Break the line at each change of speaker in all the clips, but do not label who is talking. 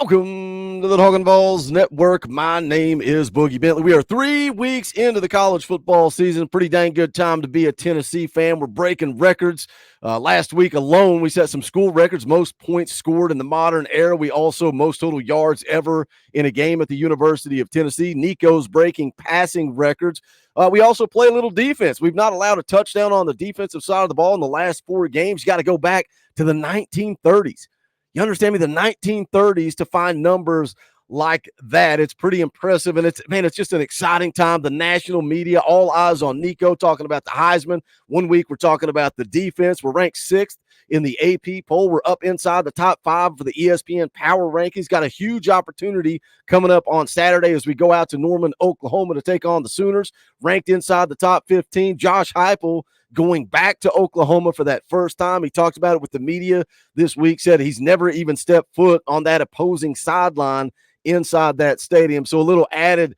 Welcome to the Talkin VAWLS Network. My name is Boogie Bentley. We are 3 weeks into the college football season. Pretty dang good time to be a Tennessee fan. We're breaking records. Last week alone, we set some school records, most points scored in the modern era. We also most total yards ever in a game at the University of Tennessee. Nico's breaking passing records. We also play a little defense. We've not allowed a touchdown on the defensive side of the ball in the last 4 games. You got to go back to the 1930s. You understand me? The 1930s to find numbers like that. It's pretty impressive. And it's just an exciting time. The national media, all eyes on Nico, talking about the Heisman. 1 week, we're talking about the defense. We're ranked 6th in the AP poll. We're up inside the top 5 for the ESPN Power Rankings. Got a huge opportunity coming up on Saturday as we go out to Norman, Oklahoma to take on the Sooners. Ranked inside the top 15. Josh Heupel going back to Oklahoma for that first time. He talked about it with the media this week, said he's never even stepped foot on that opposing sideline inside that stadium. So a little added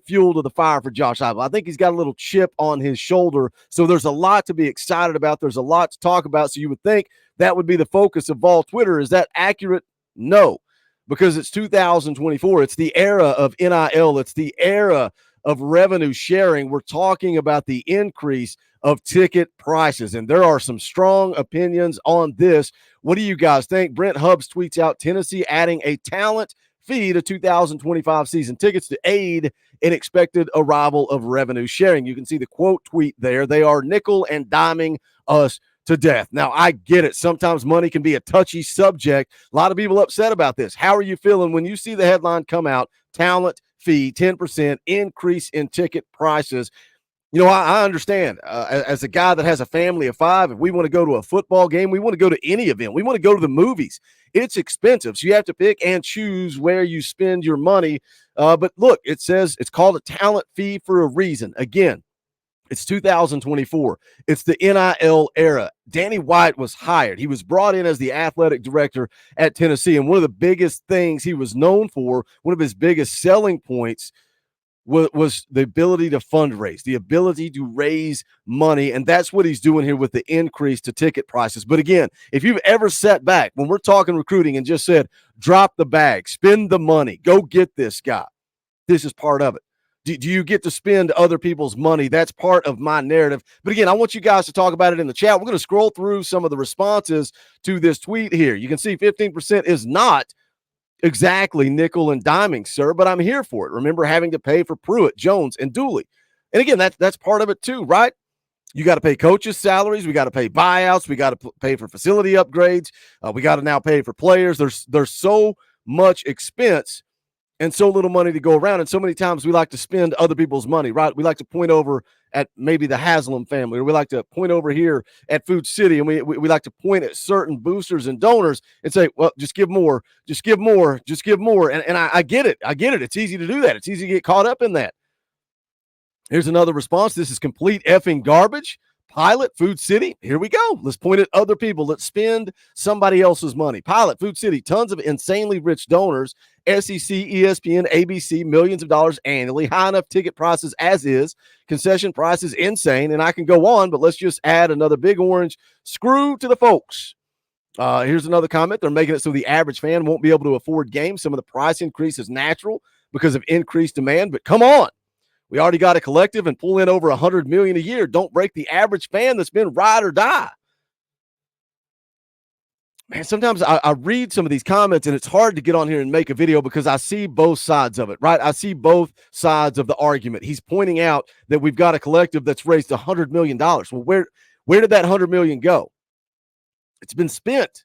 fuel to the fire for Josh Heupel. I think he's got a little chip on his shoulder. So there's a lot to be excited about. There's a lot to talk about. So you would think that would be the focus of Vol Twitter. Is that accurate? No, because it's 2024. It's the era of NIL. It's the era of revenue sharing. We're talking about the increase of ticket prices, and there are some strong opinions on this. What do you guys think? Brent Hubbs tweets out Tennessee adding a talent fee to 2025 season tickets to aid in expected arrival of revenue sharing. You can see the quote tweet there. They are nickel and diming us to death. Now, I get it. Sometimes money can be a touchy subject. A lot of people upset about this. How are you feeling when you see the headline come out, talent fee, 10% increase in ticket prices? You know, I understand as a guy that has a family of 5, if we want to go to a football game, we want to go to any event, we want to go to the movies. It's expensive. So you have to pick and choose where you spend your money. But look, it says it's called a talent fee for a reason. Again, it's 2024. It's the NIL era. Danny White was hired. He was brought in as the athletic director at Tennessee. And one of the biggest things he was known for, one of his biggest selling points, was the ability to fundraise, the ability to raise money. And that's what he's doing here with the increase to ticket prices. But again, if you've ever sat back when we're talking recruiting and just said, drop the bag, spend the money, go get this guy, this is part of it. Do you get to spend other people's money? That's part of my narrative. But again, I want you guys to talk about it in the chat. We're going to scroll through some of the responses to this tweet here. You can see 15% is not exactly nickel and diming, sir, but I'm here for it. Remember having to pay for Pruitt, Jones, and Dooley. And again, that's part of it too, right? You got to pay coaches' salaries. We got to pay buyouts. We got to pay for facility upgrades. We got to now pay for players. There's so much expense and so little money to go around. And so many times we like to spend other people's money, right? We like to point over at maybe the Haslam family, or we like to point over here at Food City, and we like to point at certain boosters and donors and say, well, just give more, just give more, just give more. And I get it. I get it. It's easy to do that. It's easy to get caught up in that. Here's another response. This is complete effing garbage. Pilot, Food City, here we go. Let's point at other people. Let's spend somebody else's money. Pilot, Food City, tons of insanely rich donors. SEC, ESPN, ABC, millions of dollars annually. High enough ticket prices as is. Concession prices insane. And I can go on, but let's just add another big orange screw to the folks. Here's another comment. They're making it so the average fan won't be able to afford games. Some of the price increase is natural because of increased demand, but come on. We already got a collective and pull in over $100 million a year. Don't break the average fan that's been ride or die. Man, sometimes I read some of these comments and it's hard to get on here and make a video because I see both sides of it, right? I see both sides of the argument. He's pointing out that we've got a collective that's raised $100 million. Well, where did that $100 million go? It's been spent.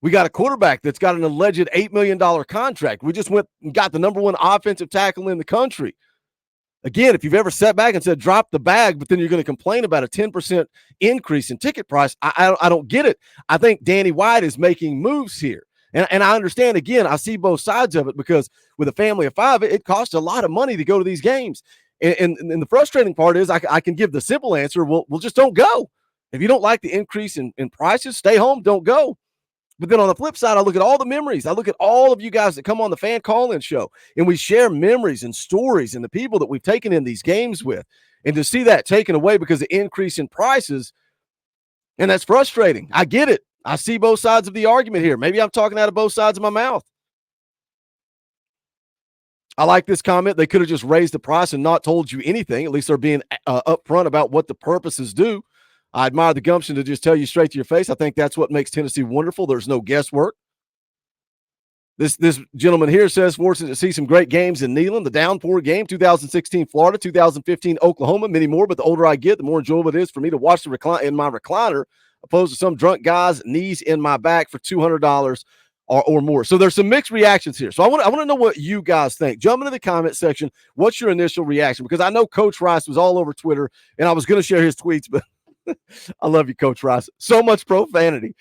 We got a quarterback that's got an alleged $8 million contract. We just went and got the number 1 offensive tackle in the country. Again, if you've ever sat back and said, drop the bag, but then you're going to complain about a 10% increase in ticket price, I don't get it. I think Danny White is making moves here. And I understand, again, I see both sides of it because with a family of 5, it costs a lot of money to go to these games. And the frustrating part is I can give the simple answer, well, just don't go. If you don't like the increase in prices, stay home, don't go. But then on the flip side, I look at all the memories. I look at all of you guys that come on the fan call-in show, and we share memories and stories and the people that we've taken in these games with. And to see that taken away because of increase in prices, and that's frustrating. I get it. I see both sides of the argument here. Maybe I'm talking out of both sides of my mouth. I like this comment. They could have just raised the price and not told you anything. At least they're being upfront about what the purposes do. I admire the gumption to just tell you straight to your face. I think that's what makes Tennessee wonderful. There's no guesswork. This gentleman here says, fortunate to see some great games in Neyland. The downpour game, 2016 Florida, 2015 Oklahoma, many more. But the older I get, the more enjoyable it is for me to watch in my recliner, opposed to some drunk guy's knees in my back for $200 or more. So there's some mixed reactions here. So I want to know what you guys think. Jump into the comment section. What's your initial reaction? Because I know Coach Rice was all over Twitter, and I was going to share his tweets, but I love you, Coach Rice. So much profanity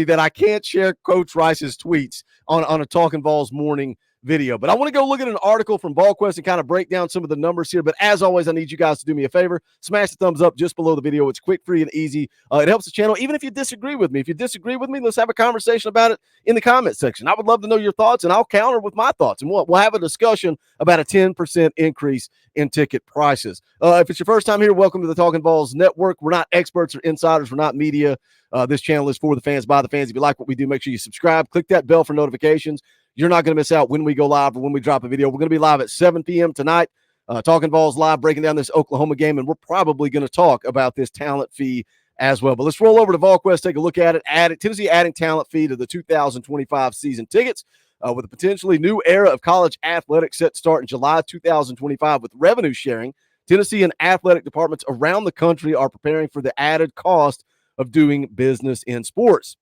that I can't share Coach Rice's tweets on a Talkin Vols morning video. But I want to go look at an article from VolQuest and kind of break down some of the numbers here. But as always, I need you guys to do me a favor. Smash the thumbs up just below the video. It's quick, free, and easy. It helps the channel, even if you disagree with me. If you disagree with me, let's have a conversation about it in the comment section. I would love to know your thoughts, and I'll counter with my thoughts. And we'll have a discussion about a 10% increase in ticket prices. If it's your first time here, welcome to the Talkin Vols Network. We're not experts or insiders. We're not media. This channel is for the fans, by the fans. If you like what we do, make sure you subscribe. Click that bell for notifications. You're not going to miss out when we go live or when we drop a video. We're going to be live at 7 p.m. tonight. Talkin Vols live, breaking down this Oklahoma game, and we're probably going to talk about this talent fee as well. But let's roll over to VolQuest, take a look at it. Tennessee adding talent fee to the 2025 season tickets with a potentially new era of college athletics set to start in July 2025 with revenue sharing. Tennessee and athletic departments around the country are preparing for the added cost of doing business in sports.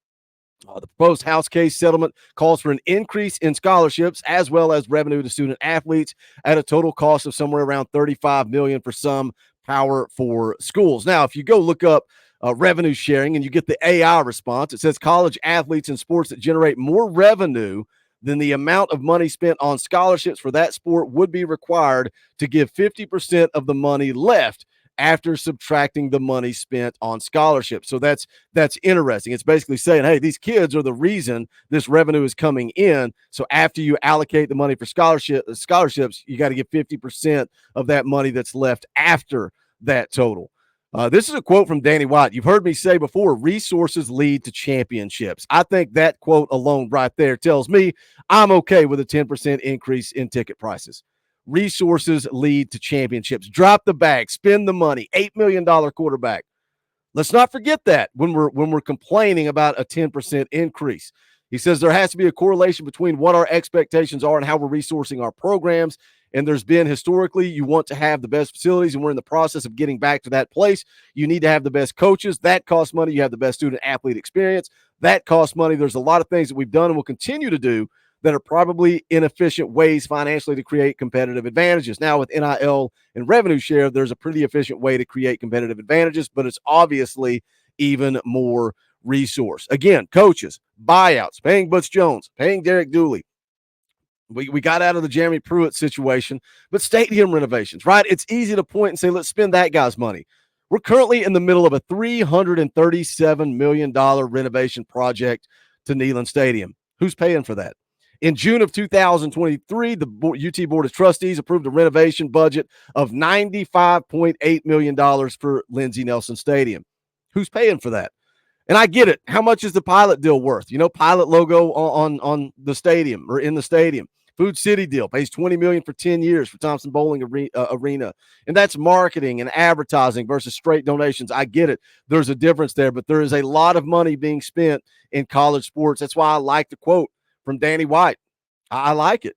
The proposed House case settlement calls for an increase in scholarships as well as revenue to student athletes at a total cost of somewhere around $35 million for some Power 4 schools. Now, if you go look up revenue sharing and you get the AI response, it says college athletes in sports that generate more revenue than the amount of money spent on scholarships for that sport would be required to give 50% of the money left after subtracting the money spent on scholarships. So that's interesting. It's basically saying, hey, these kids are the reason this revenue is coming in. So after you allocate the money for scholarships, you got to get 50% of that money that's left after that total. This is a quote from Danny White. You've heard me say before, resources lead to championships. I think that quote alone right there tells me I'm okay with a 10% increase in ticket prices. Resources lead to championships. Drop the bag, spend the money. $8 million quarterback. Let's not forget that when we're complaining about a 10% increase. He says there has to be a correlation between what our expectations are and how we're resourcing our programs. And there's been historically, you want to have the best facilities, and we're in the process of getting back to that place. You need to have the best coaches. That costs money. You have the best student athlete experience. That costs money. There's a lot of things that we've done and will continue to do that are probably inefficient ways financially to create competitive advantages. Now with NIL and revenue share, there's a pretty efficient way to create competitive advantages, but it's obviously even more resource. Again, coaches, buyouts, paying Butch Jones, paying Derek Dooley. We got out of the Jeremy Pruitt situation, but stadium renovations, right? It's easy to point and say, let's spend that guy's money. We're currently in the middle of a $337 million renovation project to Neyland Stadium. Who's paying for that? In June of 2023, the UT Board of Trustees approved a renovation budget of $95.8 million for Lindsey Nelson Stadium. Who's paying for that? And I get it. How much is the Pilot deal worth? You know, Pilot logo on the stadium or in the stadium. Food City deal pays $20 million for 10 years for Thompson Bowling Arena. And that's marketing and advertising versus straight donations. I get it. There's a difference there, but there is a lot of money being spent in college sports. That's why I like the quote from Danny White. I like it.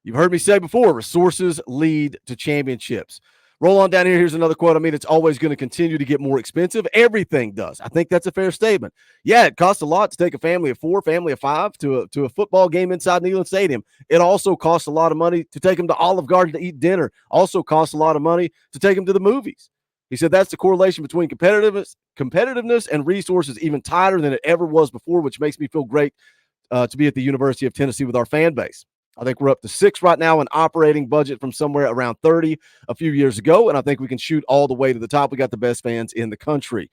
You've heard me say before, resources lead to championships. Roll on down here. Here's another quote. I mean, it's always going to continue to get more expensive. Everything does. I think that's a fair statement. Yeah, it costs a lot to take a family of 4, family of 5 to a football game inside Neyland Stadium. It also costs a lot of money to take them to Olive Garden to eat dinner. Also costs a lot of money to take them to the movies. He said that's the correlation between competitiveness and resources even tighter than it ever was before, which makes me feel great to be at the University of Tennessee with our fan base. I think we're up to 6 right now in operating budget from somewhere around 30 a few years ago, and I think we can shoot all the way to the top. We got the best fans in the country.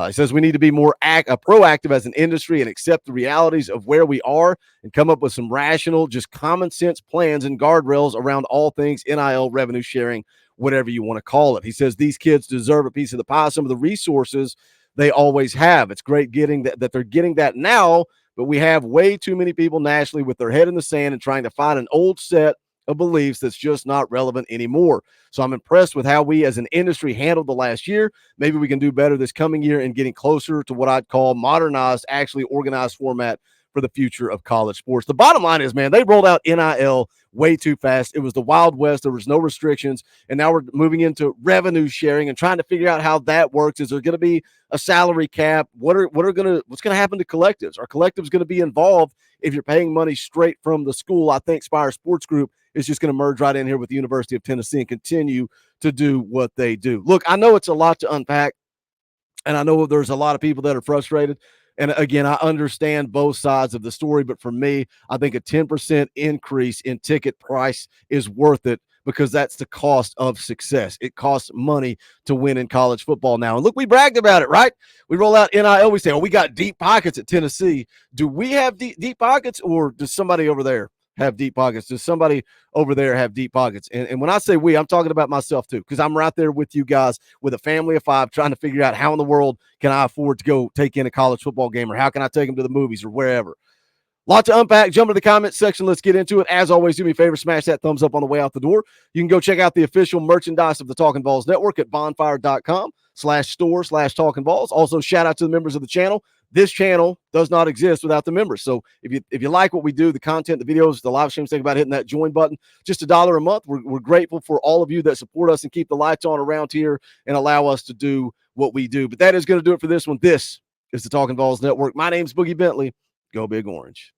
He says we need to be more proactive as an industry and accept the realities of where we are and come up with some rational, just common sense plans and guardrails around all things NIL, revenue sharing, whatever you want to call it. He says these kids deserve a piece of the pie, some of the resources they always have. It's great getting that they're getting that now, but we have way too many people nationally with their head in the sand and trying to find an old set of beliefs that's just not relevant anymore. So I'm impressed with how we as an industry handled the last year. Maybe we can do better this coming year in getting closer to what I'd call modernized, actually organized format for the future of college sports. The bottom line is, man, they rolled out NIL way too fast. It was the Wild West. There was no restrictions. And now we're moving into revenue sharing and trying to figure out how that works. Is there going to be a salary cap? What's going to happen to collectives? Are collectives going to be involved if you're paying money straight from the school? I think Spire Sports Group is just going to merge right in here with the University of Tennessee and continue to do what they do. Look, I know it's a lot to unpack, and I know there's a lot of people that are frustrated. And again, I understand both sides of the story, but for me, I think a 10% increase in ticket price is worth it because that's the cost of success. It costs money to win in college football now. And look, we bragged about it, right? We roll out NIL. We say, oh, we got deep pockets at Tennessee. Do we have deep pockets, or does somebody over there have deep pockets? Does somebody over there have deep pockets? And when I say we, I'm talking about myself too, because I'm right there with you guys with a family of 5 trying to figure out how in the world can I afford to go take in a college football game, or how can I take them to the movies or wherever. Lot to unpack. Jump into the comments section. Let's get into it. As always, do me a favor, smash that thumbs up on the way out the door. You can go check out the official merchandise of the Talkin VAWLS Network at bonfire.com/store/Talkin VAWLS. Also, shout out to the members of the channel. This channel does not exist without the members. So if you like what we do, the content, the videos, the live streams, think about hitting that join button. Just $1 a month. We're grateful for all of you that support us and keep the lights on around here and allow us to do what we do. But that is going to do it for this one. This is the Talkin VAWLS Network. My name's Boogie Bentley. Go Big Orange.